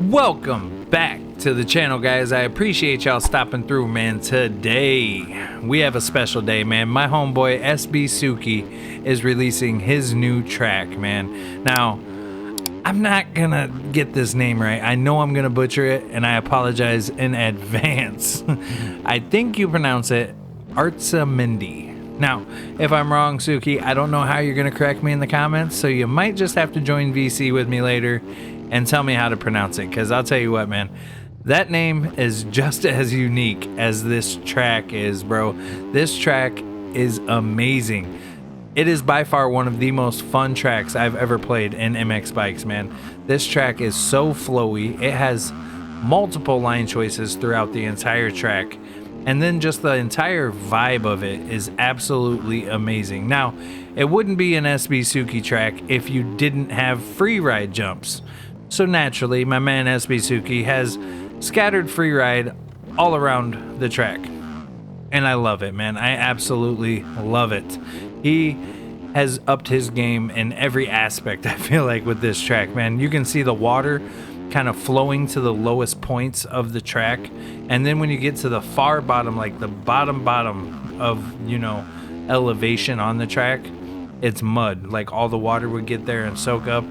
Welcome back to the channel, guys. I appreciate y'all stopping through, man. Today we have a special day, man. My homeboy SB Suki is releasing his new track, man. Now, I'm not gonna get this name right. I know I'm gonna butcher it, and I apologize in advance. I think you pronounce it Artsamendi. Now, if I'm wrong, Suki, I don't know how you're gonna correct me in the comments, so you might just have to join VC with me later and tell me how to pronounce it, because I'll tell you what, man, that name is just as unique as this track is, bro. This track is amazing. It is by far one of the most fun tracks I've ever played in MX bikes, man. This track is so flowy. It has multiple line choices throughout the entire track, and then just the entire vibe of it is absolutely amazing. Now, it wouldn't be an SB Suki track if you didn't have free ride jumps. So naturally, my man SB Suki has scattered free ride all around the track. And I love it, man. I absolutely love it. He has upped his game in every aspect, I feel like, with this track, man. You can see the water kind of flowing to the lowest points of the track. And then when you get to the far bottom, like the bottom of, elevation on the track, it's mud. Like all the water would get there and soak up.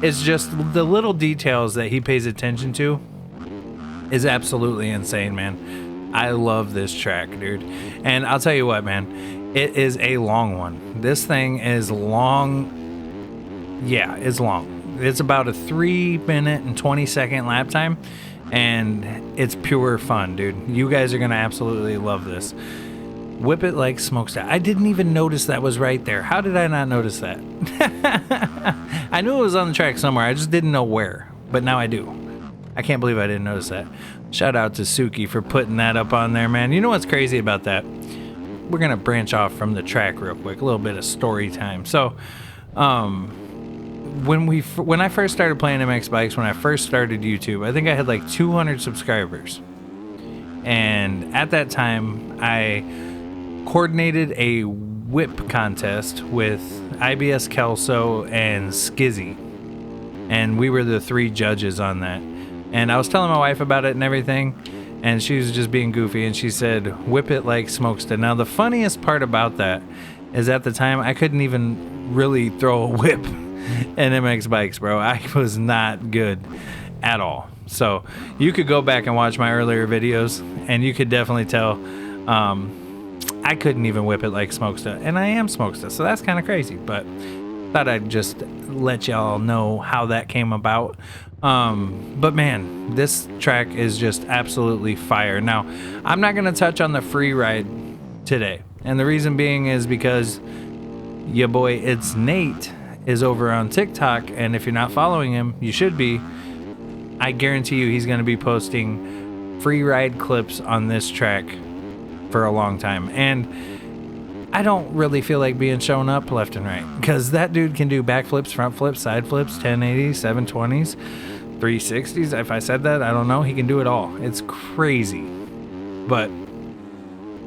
It's just the little details that he pays attention to is absolutely insane, man. I love this track, dude. And I'll tell you what, man, it is a long one. This thing is long. Yeah, it's long. It's about a 3-minute and 20-second lap time, and it's pure fun, dude. You guys are going to absolutely love this. Whip it like smokestack. I didn't even notice that was right there. How did I not notice that? I knew it was on the track somewhere. I just didn't know where. But now I do. I can't believe I didn't notice that. Shout out to Suki for putting that up on there, man. You know what's crazy about that? We're going to branch off from the track real quick. A little bit of story time. So, when I first started playing MX bikes, when I first started YouTube, I think I had like 200 subscribers. And at that time, I coordinated a whip contest with IBS Kelso and Skizzy, and we were the 3 judges on that. And I was telling my wife about it and everything, and she was just being goofy, and she said, whip it like smokestack. Now the funniest part about that is at the time I couldn't even really throw a whip in MX bikes, bro. I was not good at all. So you could go back and watch my earlier videos, and you could definitely tell I couldn't even whip it like smokestack, and I am smokestack, so that's kind of crazy. But thought I'd just let y'all know how that came about. But man, this track is just absolutely fire. Now, I'm not gonna touch on the free ride today, and the reason being is because your boy It's Nate is over on TikTok, and if you're not following him, you should be. I guarantee you he's going to be posting free ride clips on this track for a long time. And I don't really feel like being shown up left and right, because that dude can do backflips, front flips, side flips, 1080s, 720s, 360s. If I said that, I don't know. He can do it all. It's crazy. But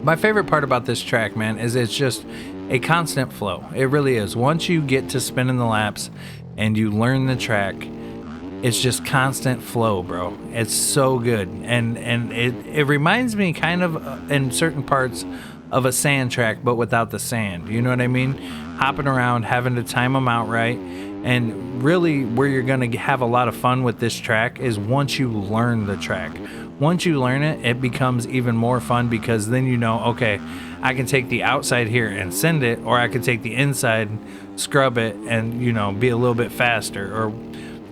my favorite part about this track, man, is it's just a constant flow. It really is. Once you get to spinning the laps and you learn the track, it's just constant flow, bro. It's so good. And it reminds me kind of in certain parts of a sand track, but without the sand. You know what I mean? Hopping around, having to time them out right. And really where you're going to have a lot of fun with this track is once you learn the track. Once you learn it, it becomes even more fun, because then you know, okay, I can take the outside here and send it, or I can take the inside, scrub it, and, be a little bit faster, or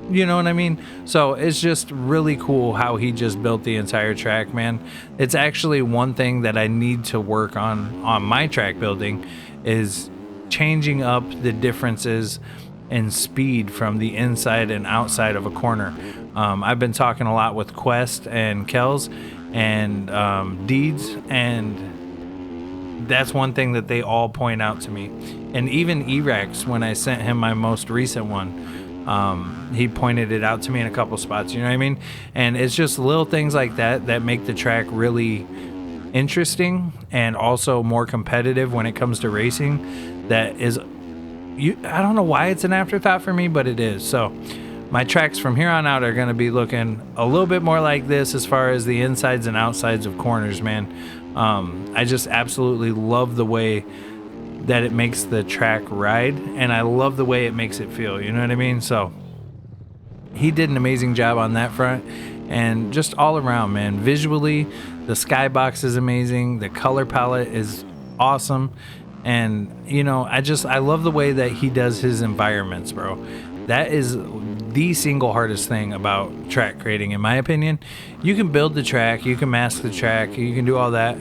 you know what I mean? So it's just really cool how he just built the entire track, man. It's actually one thing that I need to work on my track building, is changing up the differences in speed from the inside and outside of a corner. I've been talking a lot with Quest and Kells and Deeds, and that's one thing that they all point out to me. And even E-Rex, when I sent him my most recent one, he pointed it out to me in a couple spots, you know what I mean? And it's just little things like that that make the track really interesting and also more competitive when it comes to racing. That is, I don't know why it's an afterthought for me, but it is. So my tracks from here on out are going to be looking a little bit more like this as far as the insides and outsides of corners, man. I just absolutely love the way that it makes the track ride, and I love the way it makes it feel, you know what I mean? So he did an amazing job on that front, and just all around, man. Visually, the skybox is amazing, the color palette is awesome, and you know, I love the way that he does his environments, bro. That is the single hardest thing about track creating, in my opinion. You can build the track, you can mask the track, you can do all that,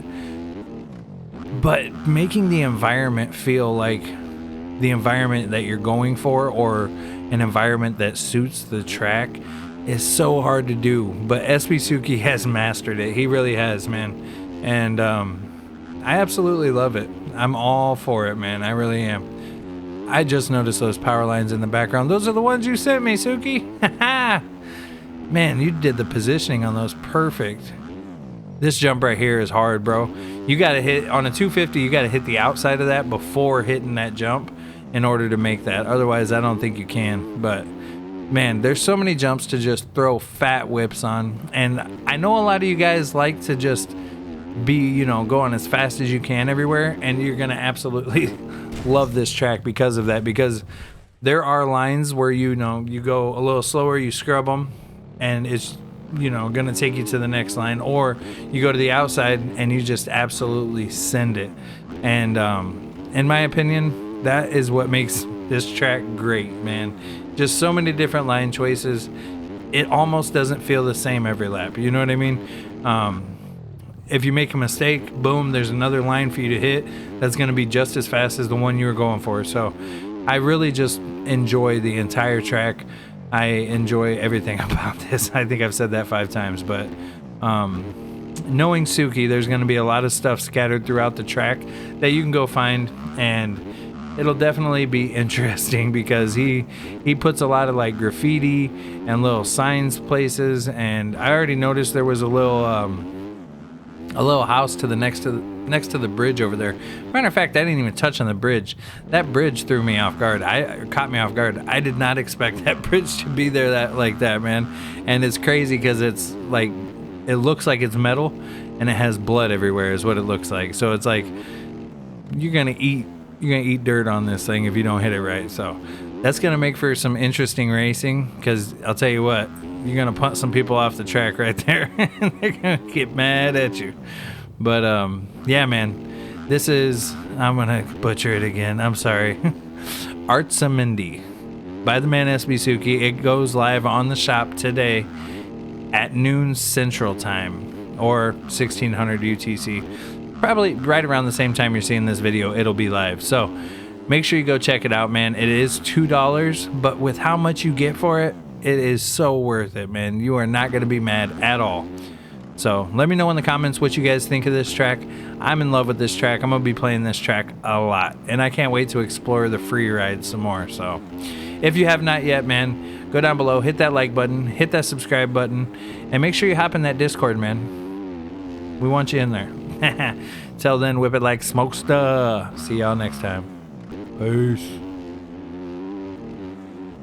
but making the environment feel like the environment that you're going for, or an environment that suits the track, is so hard to do. But SB has mastered it. He really has, man. And I absolutely love it. I'm all for it, man. I really am. I just noticed those power lines in the background. Those are the ones you sent me, Suki. Man, you did the positioning on those perfect. This jump right here is hard, bro. You got to hit, on a 250, you got to hit the outside of that before hitting that jump in order to make that. Otherwise, I don't think you can. But, man, there's so many jumps to just throw fat whips on. And I know a lot of you guys like to just be, you know, going as fast as you can everywhere. And you're going to absolutely love this track because of that. Because there are lines where, you know, you go a little slower, you scrub them, and it's, you know, gonna take you to the next line, or you go to the outside and you just absolutely send it. And in my opinion, that is what makes this track great, man. Just so many different line choices. It almost doesn't feel the same every lap, you know what I mean? If you make a mistake, boom, there's another line for you to hit that's gonna be just as fast as the one you were going for. So I really just enjoy the entire track. I enjoy everything about this. I think I've said that 5 times, but knowing Suki, there's going to be a lot of stuff scattered throughout the track that you can go find, and it'll definitely be interesting because he puts a lot of like graffiti and little signs places, and I already noticed there was a little house to the next to the bridge over there. Matter of fact, I didn't even touch on the bridge. That bridge threw me off guard. Caught me off guard. I did not expect that bridge to be there like that, man. And it's crazy because it's like, it looks like it's metal and it has blood everywhere is what it looks like. So it's like you're gonna eat dirt on this thing if you don't hit it right. So that's gonna make for some interesting racing, because I'll tell you what, you're gonna punt some people off the track right there and they're gonna get mad at you. But yeah, man, this is, I'm gonna butcher it again, I'm sorry. Artsamindi by the man SB. It goes live on the shop today at noon Central Time, or 1600 UTC. Probably right around the same time you're seeing this video, it'll be live. So make sure you go check it out, man. It is $2, but with how much you get for it, it is so worth it, man. You are not gonna be mad at all. So let me know in the comments what you guys think of this track. I'm in love with this track. I'm going to be playing this track a lot, and I can't wait to explore the free ride some more. So if you have not yet, man, go down below, hit that like button, hit that subscribe button, and make sure you hop in that Discord, man. We want you in there. Till then, whip it like smokesta. See y'all next time. Peace.